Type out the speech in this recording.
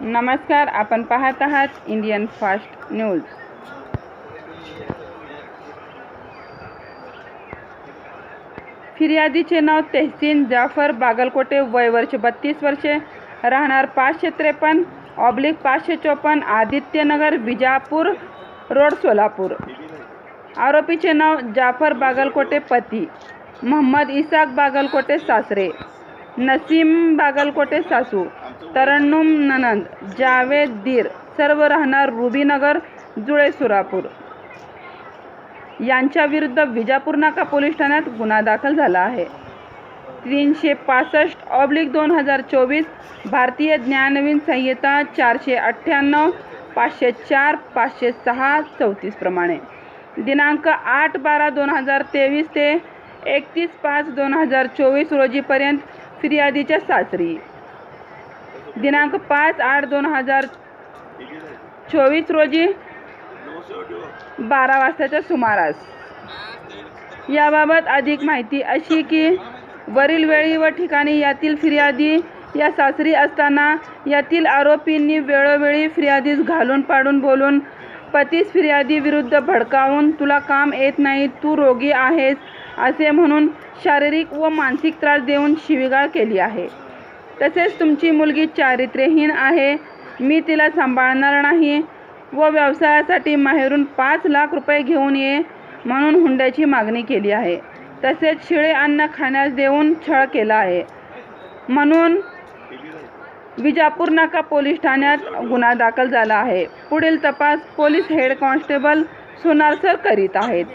नमस्कार, आपण पाहत आहात इंडियन फास्ट न्यूज। फिर्यादीचे नाव तहसीन जाफर बागलकोटे, वय वर्ष 32 वर्षे, राहणार 553/554 आदित्यनगर, विजापूर रोड, सोलापूर। आरोपीचे नाव जाफर बागलकोटे, पती मोहम्मद इसाक बागलकोटे, सासरे नसीम बागलकोटे, सासू तरन्नुम ननंद जावेद दीर, सर्व राहणार रुबीनगर, जुळे, सोलापूर यांच्या विरुद्ध विजापूर नाका पोलीस ठाण्यात गुन्हा दाखल झाला आहे। 365/2024 भारतीय ज्ञानवीन संहिता 498, 504, 506, 34 प्रमाणे दिनांक 8/12/2023 ते 31/5/2024 रोजीपर्यंत फिर्यादीच्या सासरी, दिनांक 5/8/2024 रोजी 12 वाजताच्या सुमारास। याबाबत अधिक माहिती अशी की वरील वेळी व ठिकाणी यातील फिर्यादी या सासरी असताना यातील आरोपींनी वेळोवेळी फिर्यादीस घालून पाडून बोलून पतीस फिर्यादी विरुद्ध भडकावून तुला काम येत नाही, तू रोगी आहेस असे म्हणून शारीरिक व मानसिक त्रास देऊन शिवीगाळ केली आहे। तसेच तुमची मुलगी चारित्र्यहीन आहे, मी तिला सांभाळणार नाही व व्यवसायासाठी माहेरून 5 लाख रुपये घेऊन ये म्हणून हुंड्याची मागणी केली आहे। तसेच शिळे अन्न खाण्यास देऊन छळ केला आहे म्हणून विजापूर नाका पोलीस ठाण्यात गुन्हा दाखल झाला आहे। पुढील तपास पोलीस हेड कॉन्स्टेबल सोनार सर करीत आहेत।